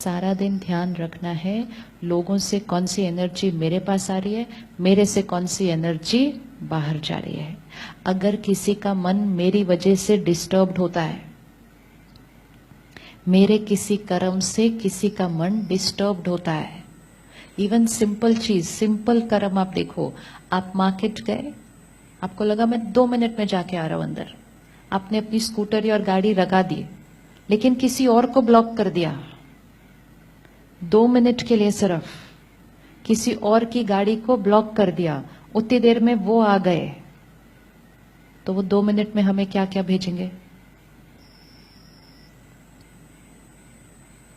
सारा दिन ध्यान रखना है लोगों से कौन सी एनर्जी मेरे पास आ रही है, मेरे से कौन सी एनर्जी बाहर जा रही है। अगर किसी का मन मेरी वजह से डिस्टर्ब्ड होता है, मेरे किसी कर्म से किसी का मन डिस्टर्ब्ड होता है, इवन सिंपल चीज, सिंपल कर्म आप देखो, आप मार्केट गए, आपको लगा मैं 2 मिनट में जाके आ रहा हूं अंदर, आपने अपनी स्कूटर और गाड़ी लगा दी, लेकिन किसी और को ब्लॉक कर दिया 2 मिनट के लिए, सिर्फ किसी और की गाड़ी को ब्लॉक कर दिया, उतनी देर में वो आ गए, तो वो 2 मिनट में हमें क्या क्या भेजेंगे,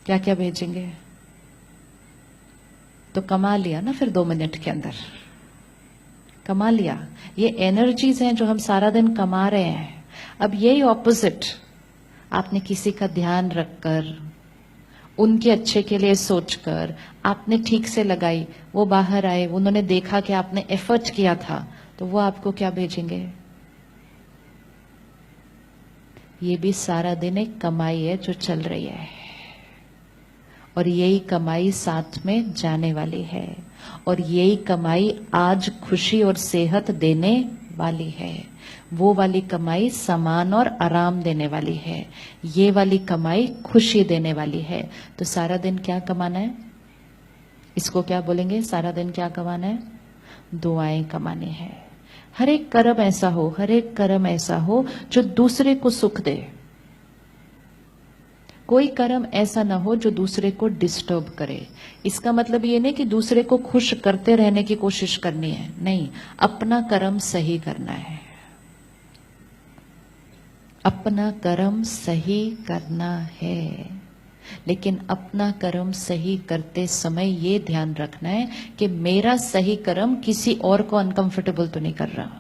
क्या क्या भेजेंगे। तो कमा लिया ना, फिर 2 मिनट के अंदर कमा लिया। ये एनर्जीज हैं जो हम सारा दिन कमा रहे हैं। अब यही ऑपोजिट आपने किसी का ध्यान रखकर, उनके अच्छे के लिए सोचकर आपने ठीक से लगाई, वो बाहर आए, उन्होंने देखा कि आपने एफर्ट किया था, तो वो आपको क्या भेजेंगे। ये भी सारा दिन एक कमाई है जो चल रही है, और यही कमाई साथ में जाने वाली है, और यही कमाई आज खुशी और सेहत देने वाली है। वो वाली कमाई सामान और आराम देने वाली है, ये वाली कमाई खुशी देने वाली है। तो सारा दिन क्या कमाना है, इसको क्या बोलेंगे, सारा दिन क्या कमाना है, दुआएं कमानी है। हर एक कर्म ऐसा हो, हर एक कर्म ऐसा हो जो दूसरे को सुख दे। कोई कर्म ऐसा ना हो जो दूसरे को डिस्टर्ब करे। इसका मतलब ये नहीं कि दूसरे को खुश करते रहने की कोशिश करनी है, नहीं, अपना कर्म सही करना है, अपना कर्म सही करना है। लेकिन अपना कर्म सही करते समय ये ध्यान रखना है कि मेरा सही कर्म किसी और को अनकंफर्टेबल तो नहीं कर रहा।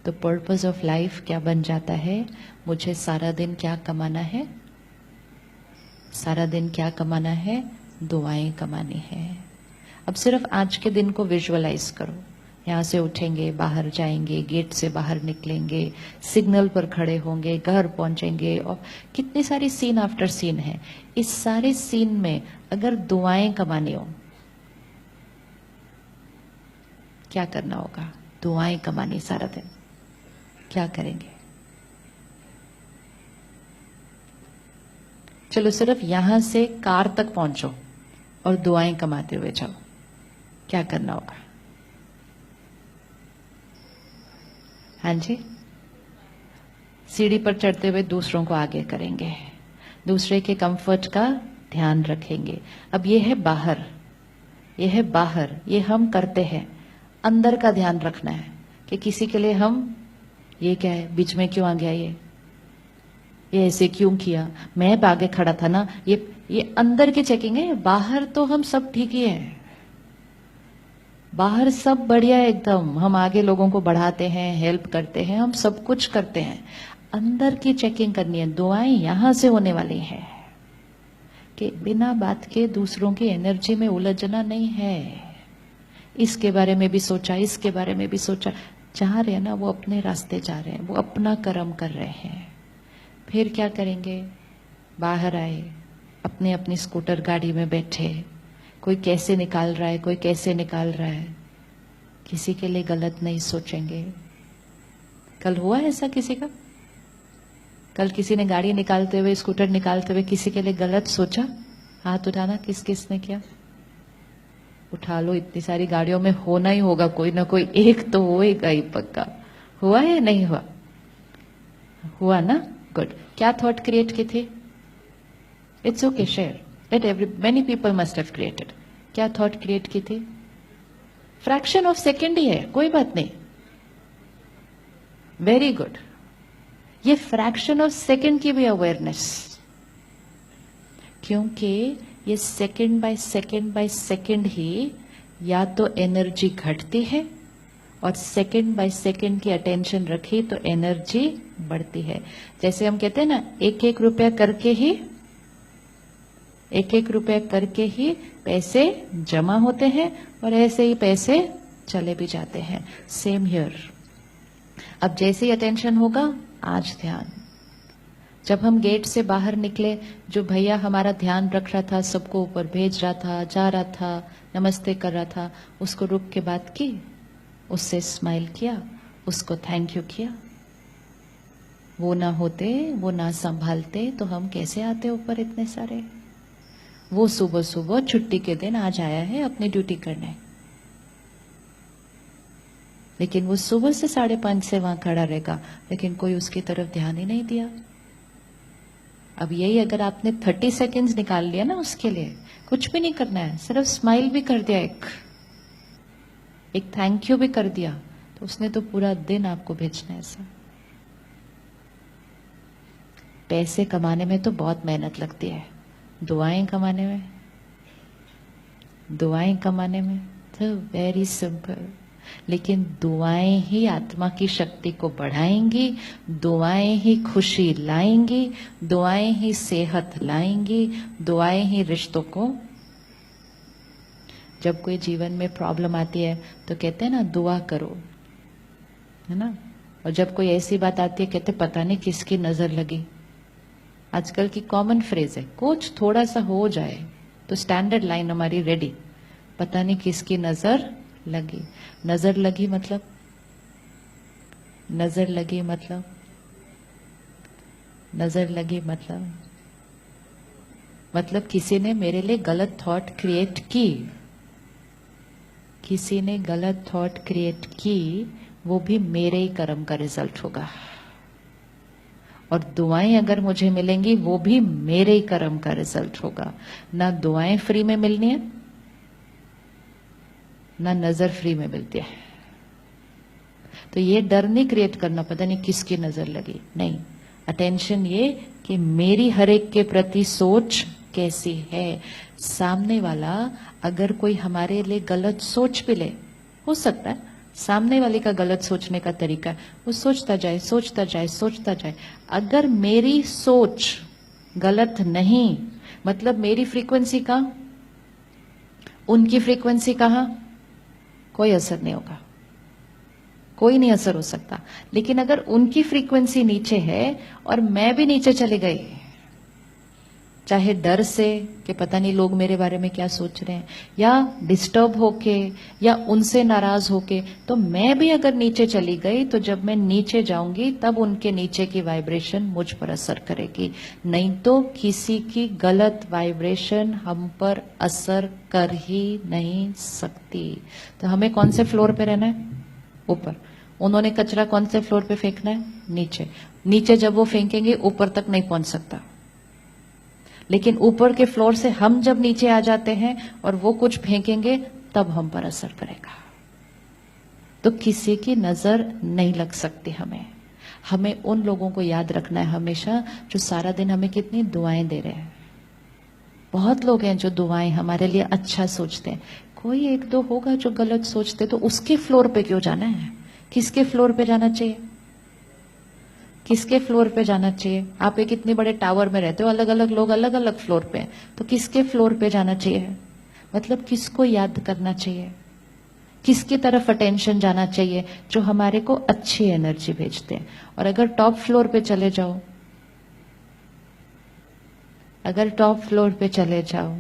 तो पर्पस ऑफ लाइफ क्या बन जाता है, मुझे सारा दिन क्या कमाना है, सारा दिन क्या कमाना है, दुआएं कमानी है। अब सिर्फ आज के दिन को विजुअलाइज करो, यहां से उठेंगे, बाहर जाएंगे, गेट से बाहर निकलेंगे, सिग्नल पर खड़े होंगे, घर पहुंचेंगे, और कितनी सारी सीन आफ्टर सीन है। इस सारे सीन में अगर दुआएं कमानी हो, क्या करना होगा, दुआएं कमानी सारा दिन, क्या करेंगे। चलो सिर्फ यहां से कार तक पहुंचो और दुआएं कमाते हुए जाओ, क्या करना होगा। हाँ जी, सीढ़ी पर चढ़ते हुए दूसरों को आगे करेंगे, दूसरे के कंफर्ट का ध्यान रखेंगे। अब ये है बाहर, ये है बाहर, ये हम करते हैं। अंदर का ध्यान रखना है कि किसी के लिए हम, ये क्या है, बीच में क्यों आ गया, ये ऐसे क्यों किया, मैं आगे खड़ा था ना, ये अंदर की चेकिंग है। बाहर तो हम सब ठीक ही है, बाहर सब बढ़िया है एकदम, हम आगे लोगों को बढ़ाते हैं, हेल्प करते हैं, हम सब कुछ करते हैं। अंदर की चेकिंग करनी है। दुआएं यहां से होने वाली है कि बिना बात के दूसरों की एनर्जी में उलझना नहीं है। इसके बारे में भी सोचा, इसके बारे में भी सोचा, जा रहे हैं ना, वो अपने रास्ते जा रहे हैं, वो अपना कर्म कर रहे हैं। फिर क्या करेंगे, बाहर आए, अपने अपनी स्कूटर गाड़ी में बैठे, कोई कैसे निकाल रहा है, कोई कैसे निकाल रहा है, किसी के लिए गलत नहीं सोचेंगे। कल हुआ ऐसा किसी का, कल किसी ने गाड़ी निकालते हुए, स्कूटर निकालते हुए किसी के लिए गलत सोचा, हाथ उठाना, किस किस ने किया, उठा लो। इतनी सारी गाड़ियों में होना ही होगा, कोई ना कोई एक तो होएगा ही पक्का। हुआ या नहीं हुआ, हुआ ना, गुड। क्या थॉट क्रिएट की थी, it's okay, share that many people must have created। क्या थॉट क्रिएट की थी, फ्रैक्शन ऑफ सेकेंड ही है, कोई बात नहीं, वेरी गुड। ये फ्रैक्शन ऑफ सेकेंड की भी अवेयरनेस, क्योंकि ये second by second by second ही या तो एनर्जी घटती है, और सेकेंड बाय सेकेंड की अटेंशन रखी तो एनर्जी बढ़ती है। जैसे हम कहते हैं ना, एक एक रुपया करके ही, एक एक रुपया करके ही पैसे जमा होते हैं, और ऐसे ही पैसे चले भी जाते हैं। Same here. अब जैसे ही अटेंशन होगा, आज ध्यान, जब हम गेट से बाहर निकले, जो भैया हमारा ध्यान रख रहा था, सबको ऊपर भेज रहा था, जा रहा था, नमस्ते कर रहा था, उसको रुक के बात की, उससे स्माइल किया, उसको थैंक यू किया। वो ना होते, वो ना संभालते तो हम कैसे आते ऊपर इतने सारे। वो सुबह सुबह छुट्टी के दिन आज आया है अपनी ड्यूटी करने, लेकिन वो सुबह से 5:30 से वहां खड़ा रहेगा, लेकिन कोई उसकी तरफ ध्यान ही नहीं दिया। अब यही अगर आपने 30 सेकेंड्स निकाल लिया ना उसके लिए, कुछ भी नहीं करना है, सिर्फ स्माइल भी कर दिया, एक थैंक यू भी कर दिया, तो उसने तो पूरा दिन आपको भेजना है ऐसा। पैसे कमाने में तो बहुत मेहनत लगती है, दुआएं कमाने में तो वेरी सिंपल। लेकिन दुआएं ही आत्मा की शक्ति को बढ़ाएंगी, दुआएं ही खुशी लाएंगी, दुआएं ही सेहत लाएंगी, दुआएं ही रिश्तों को। जब कोई जीवन में प्रॉब्लम आती है तो कहते हैं ना दुआ करो, है ना। और जब कोई ऐसी बात आती है कहते पता नहीं किसकी नजर लगी। आजकल की कॉमन फ्रेज है, कुछ थोड़ा सा हो जाए तो स्टैंडर्ड लाइन हमारी रेडी, पता नहीं किसकी नजर लगी। नजर लगी मतलब, नजर लगी मतलब, नजर लगी मतलब किसी ने मेरे लिए गलत थॉट क्रिएट की, किसी ने गलत थॉट क्रिएट की, वो भी मेरे ही कर्म का रिजल्ट होगा। और दुआएं अगर मुझे मिलेंगी वो भी मेरे ही कर्म का रिजल्ट होगा। ना दुआएं फ्री में मिलनी है, ना नजर फ्री में मिलती है। तो ये डर नहीं क्रिएट करना पता नहीं किसकी नजर लगी, नहीं। अटेंशन ये कि मेरी हर एक के प्रति सोच कैसी है। सामने वाला अगर कोई हमारे लिए गलत सोच भी ले, हो सकता है सामने वाले का गलत सोचने का तरीका है, वो सोचता जाए सोचता जाए सोचता जाए। अगर मेरी सोच गलत नहीं, मतलब मेरी फ्रीक्वेंसी कहां, उनकी फ्रीक्वेंसी कहां, कोई असर नहीं होगा, कोई नहीं असर हो सकता। लेकिन अगर उनकी फ्रीक्वेंसी नीचे है और मैं भी नीचे चले गई, चाहे डर से कि पता नहीं लोग मेरे बारे में क्या सोच रहे हैं, या डिस्टर्ब होके, या उनसे नाराज होके, तो मैं भी अगर नीचे चली गई तो जब मैं नीचे जाऊंगी तब उनके नीचे की वाइब्रेशन मुझ पर असर करेगी। नहीं तो किसी की गलत वाइब्रेशन हम पर असर कर ही नहीं सकती। तो हमें कौन से फ्लोर पे रहना है, ऊपर। उन्होंने कचरा कौन से फ्लोर पे फेंकना है, नीचे। नीचे जब वो फेंकेंगे ऊपर तक नहीं पहुंच सकता, लेकिन ऊपर के फ्लोर से हम जब नीचे आ जाते हैं और वो कुछ फेंकेंगे तब हम पर असर करेगा। तो किसी की नजर नहीं लग सकती हमें उन लोगों को याद रखना है हमेशा जो सारा दिन हमें कितनी दुआएं दे रहे हैं। बहुत लोग हैं जो दुआएं हमारे लिए अच्छा सोचते हैं, कोई एक दो होगा जो गलत सोचते, तो उसके फ्लोर पे क्यों जाना है, किसके फ्लोर पे जाना चाहिए, किसके फ्लोर पे जाना चाहिए। आप एक इतने बड़े टावर में रहते हो, अलग अलग लोग अलग अलग फ्लोर पे हैं, तो किसके फ्लोर पे जाना चाहिए, मतलब किसको याद करना चाहिए, किसकी तरफ अटेंशन जाना चाहिए, जो हमारे को अच्छी एनर्जी भेजते हैं। और अगर टॉप फ्लोर पे चले जाओ, अगर टॉप फ्लोर पे चले जाओ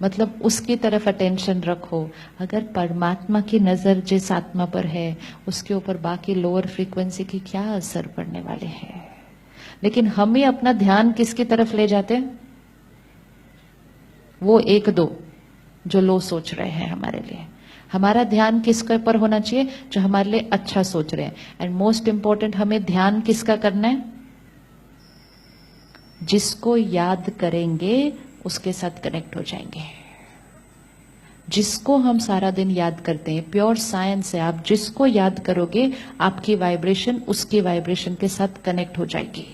मतलब उसकी तरफ अटेंशन रखो। अगर परमात्मा की नजर जिस आत्मा पर है उसके ऊपर बाकी लोअर फ्रीक्वेंसी की क्या असर पड़ने वाले हैं। लेकिन हम ही अपना ध्यान किसकी तरफ ले जाते हैं, वो एक दो जो लो सोच रहे हैं हमारे लिए। हमारा ध्यान किसके ऊपर होना चाहिए, जो हमारे लिए अच्छा सोच रहे हैं। एंड मोस्ट इंपॉर्टेंट, हमें ध्यान किसका करना है, जिसको याद करेंगे उसके साथ कनेक्ट हो जाएंगे। जिसको हम सारा दिन याद करते हैं, प्योर साइंस है, आप जिसको याद करोगे आपकी वाइब्रेशन उसकी वाइब्रेशन के साथ कनेक्ट हो जाएगी।